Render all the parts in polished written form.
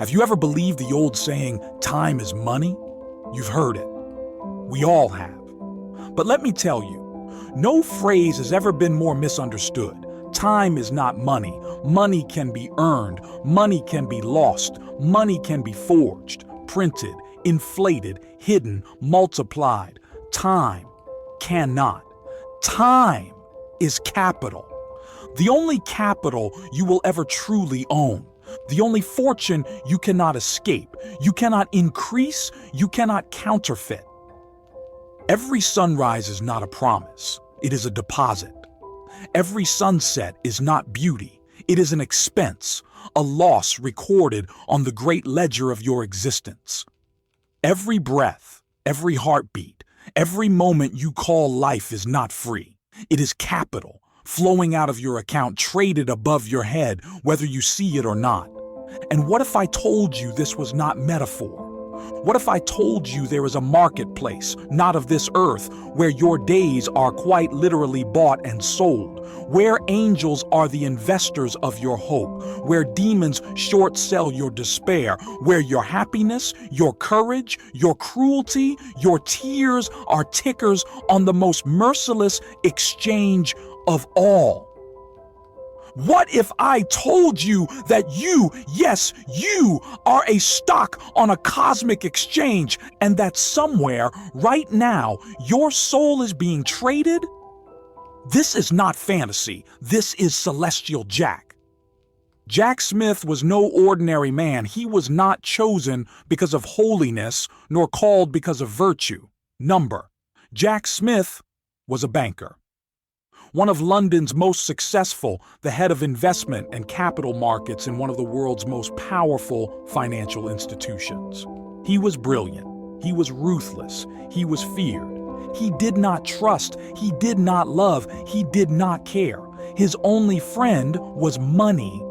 Have you ever believed the old saying, time is money? You've heard it. We all have. But let me tell you, no phrase has ever been more misunderstood. Time is not money. Money can be earned. Money can be lost. Money can be forged, printed, inflated, hidden, multiplied. Time cannot. Time is capital. The only capital you will ever truly own. The only fortune you cannot escape. You cannot increase. You cannot counterfeit. Every sunrise is not a promise. It is a deposit. Every sunset is not beauty. It is an expense, a loss recorded on the great ledger of your existence. Every breath, every heartbeat, every moment you call life is not free. It is capital, flowing out of your account, traded above your head, whether you see it or not. And what if I told you this was not metaphor? What if I told you there is a marketplace, not of this earth, where your days are quite literally bought and sold, where angels are the investors of your hope, where demons short sell your despair, where your happiness, your courage, your cruelty, your tears are tickers on the most merciless exchange of all? What if I told you that you, yes, you, are a stock on a cosmic exchange and that somewhere, right now, your soul is being traded? This is not fantasy. This is Celestial Jack. Jack Smith was no ordinary man. He was not chosen because of holiness, nor called because of virtue. Number. Jack Smith was a banker. One of London's most successful, the head of investment and capital markets in one of the world's most powerful financial institutions. He was brilliant. He was ruthless. He was feared. He did not trust. He did not love. He did not care. His only friend was money.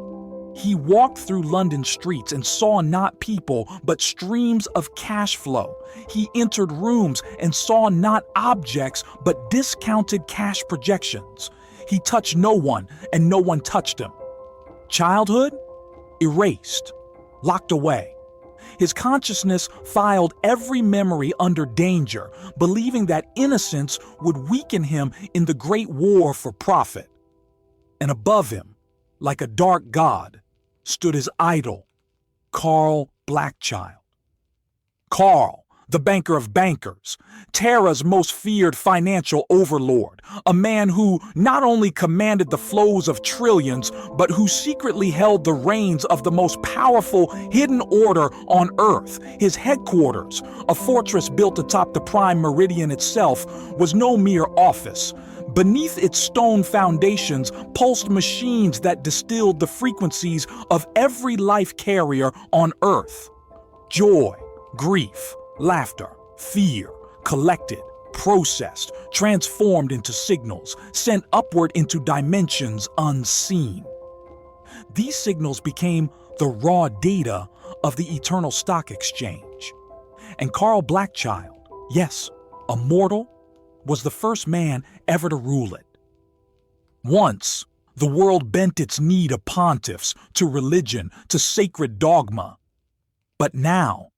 He walked through London streets and saw not people, but streams of cash flow. He entered rooms and saw not objects, but discounted cash projections. He touched no one, and no one touched him. Childhood? Erased. Locked away. His consciousness filed every memory under danger, believing that innocence would weaken him in the great war for profit. And above him, like a dark god, stood his idol, Carl Blackchild. Carl, the banker of bankers, Terra's most feared financial overlord, a man who not only commanded the flows of trillions, but who secretly held the reins of the most powerful hidden order on Earth. His headquarters, a fortress built atop the prime meridian itself, was no mere office. Beneath its stone foundations pulsed machines that distilled the frequencies of every life carrier on Earth. Joy, grief, laughter, fear, collected, processed, transformed into signals, sent upward into dimensions unseen. These signals became the raw data of the Eternal Stock Exchange. And Carl Blackchild, yes, a mortal, was the first man ever to rule it. Once, the world bent its knee to pontiffs, to religion, to sacred dogma. But now,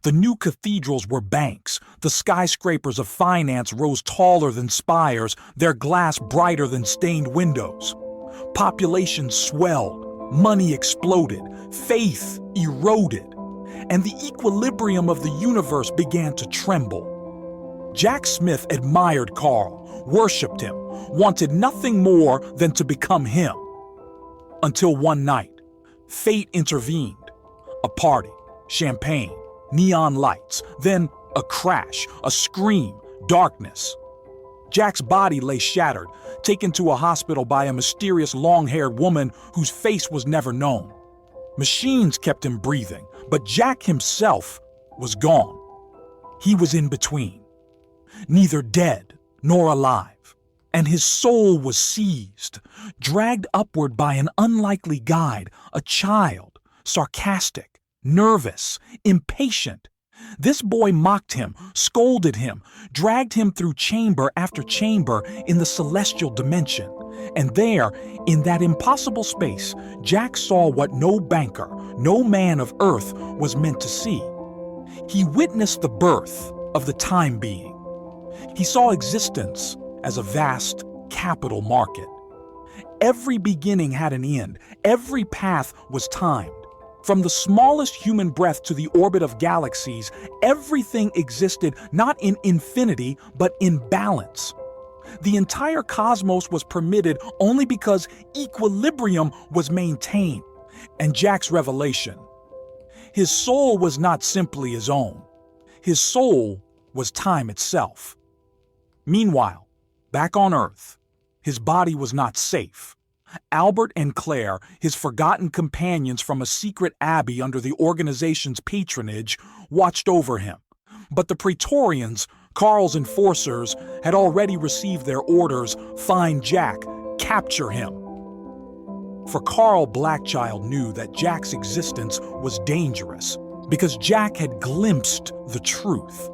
the new cathedrals were banks. The skyscrapers of finance rose taller than spires, their glass brighter than stained windows. Populations swelled, money exploded, faith eroded, and the equilibrium of the universe began to tremble. Jack Smith admired Carl, worshipped him, wanted nothing more than to become him. Until one night, fate intervened. A party, champagne, neon lights, then a crash, a scream, darkness. Jack's body lay shattered, taken to a hospital by a mysterious long-haired woman whose face was never known. Machines kept him breathing, but Jack himself was gone. He was in between, neither dead nor alive, and his soul was seized, dragged upward by an unlikely guide, a child, sarcastic, nervous, impatient. This boy mocked him, scolded him, dragged him through chamber after chamber in the celestial dimension. And there, in that impossible space, Jack saw what no banker, no man of earth was meant to see. He witnessed the birth of the time being. He saw existence as a vast capital market. Every beginning had an end. Every path was timed. From the smallest human breath to the orbit of galaxies, everything existed not in infinity, but in balance. The entire cosmos was permitted only because equilibrium was maintained. And Jack's revelation: his soul was not simply his own. His soul was time itself. Meanwhile, back on Earth, his body was not safe. Albert and Claire, his forgotten companions from a secret abbey under the organization's patronage, watched over him. But the Praetorians, Carl's enforcers, had already received their orders: find Jack, capture him. For Carl Blackchild knew that Jack's existence was dangerous because Jack had glimpsed the truth.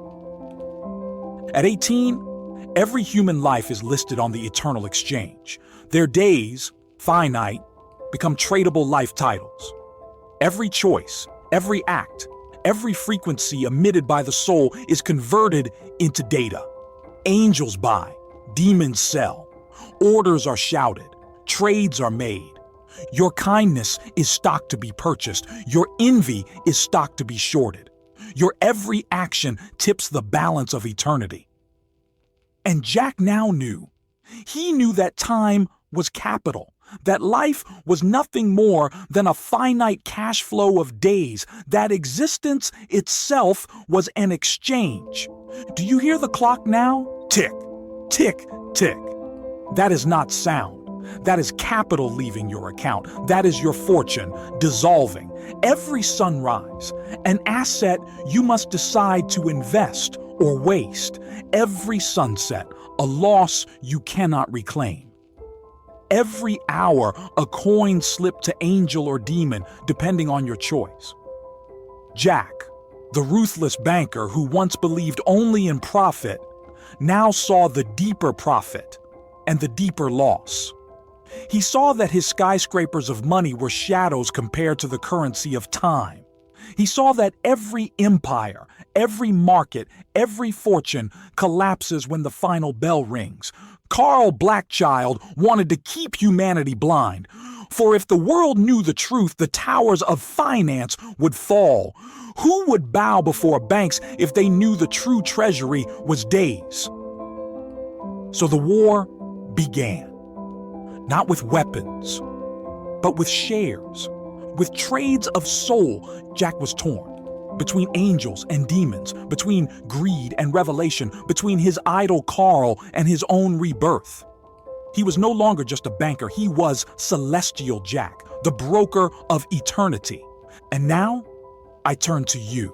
At 18, every human life is listed on the Eternal Exchange. Their days, finite, become tradable life titles. Every choice, every act, every frequency emitted by the soul is converted into data. Angels buy, demons sell, orders are shouted, trades are made. Your kindness is stock to be purchased. Your envy is stock to be shorted. Your every action tips the balance of eternity. And Jack now knew. He knew that time was capital, that life was nothing more than a finite cash flow of days, that existence itself was an exchange. Do you hear the clock now? Tick, tick, tick. That is not sound. That is capital leaving your account. That is your fortune dissolving. Every sunrise, an asset you must decide to invest or waste. Every sunset, a loss you cannot reclaim. Every hour, a coin slipped to angel or demon, depending on your choice. Jack, the ruthless banker who once believed only in profit, now saw the deeper profit and the deeper loss. He saw that his skyscrapers of money were shadows compared to the currency of time. He saw that every empire, every market, every fortune collapses when the final bell rings. Carl Blackchild wanted to keep humanity blind. For if the world knew the truth, the towers of finance would fall. Who would bow before banks if they knew the true treasury was days? So the war began. Not with weapons, but with shares. With trades of soul, Jack was torn. Between angels and demons, between greed and revelation, between his idol Carl and his own rebirth. He was no longer just a banker, he was Celestial Jack, the broker of eternity. And now, I turn to you.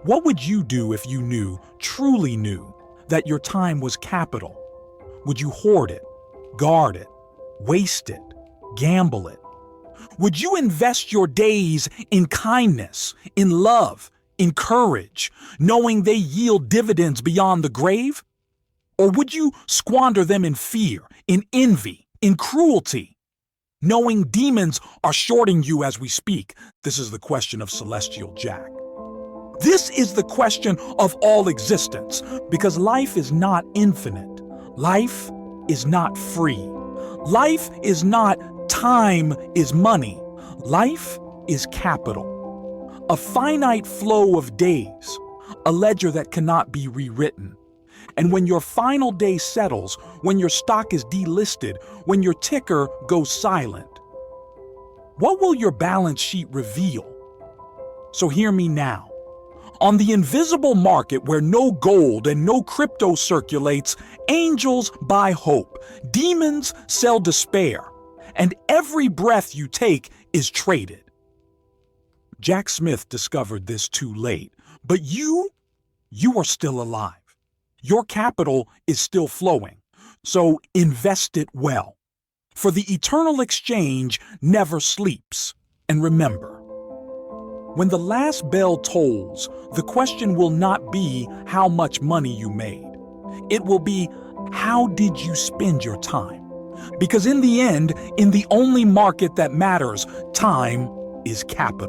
What would you do if you knew, truly knew, that your time was capital? Would you hoard it, guard it, waste it, gamble it? Would you invest your days in kindness, in love, in courage, knowing they yield dividends beyond the grave? Or would you squander them in fear, in envy, in cruelty, knowing demons are shorting you as we speak? This is the question of Celestial Jack. This is the question of all existence, because life is not infinite. Life is not free. Life is not time is money. Life is capital. A finite flow of days, a ledger that cannot be rewritten. And when your final day settles, when your stock is delisted, when your ticker goes silent, what will your balance sheet reveal? So hear me now. On the invisible market where no gold and no crypto circulates, angels buy hope, demons sell despair, and every breath you take is traded. Jack Smith discovered this too late, but you are still alive. Your capital is still flowing, so invest it well. For the eternal exchange never sleeps. And remember, when the last bell tolls, the question will not be how much money you made. It will be, how did you spend your time? Because in the end, in the only market that matters, time is capital.